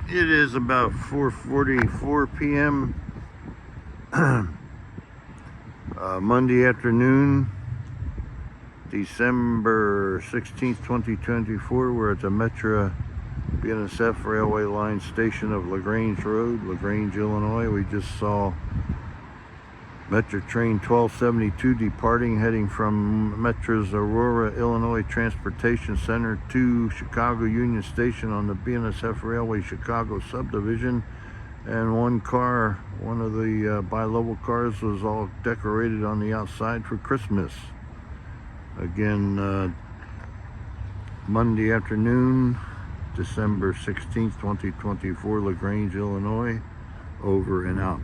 It is about 4:44 p.m. Monday afternoon, December 16th, 2024. We're at the Metra BNSF railway line station of LaGrange Road, LaGrange, Illinois. We just saw Metra train 1272 departing, heading from Metra's Aurora, Illinois Transportation Center to Chicago Union Station on the BNSF Railway Chicago subdivision. And one car, one of the bi-level cars, was all decorated on the outside for Christmas. Again, Monday afternoon, December 16th, 2024, LaGrange, Illinois. Over and out.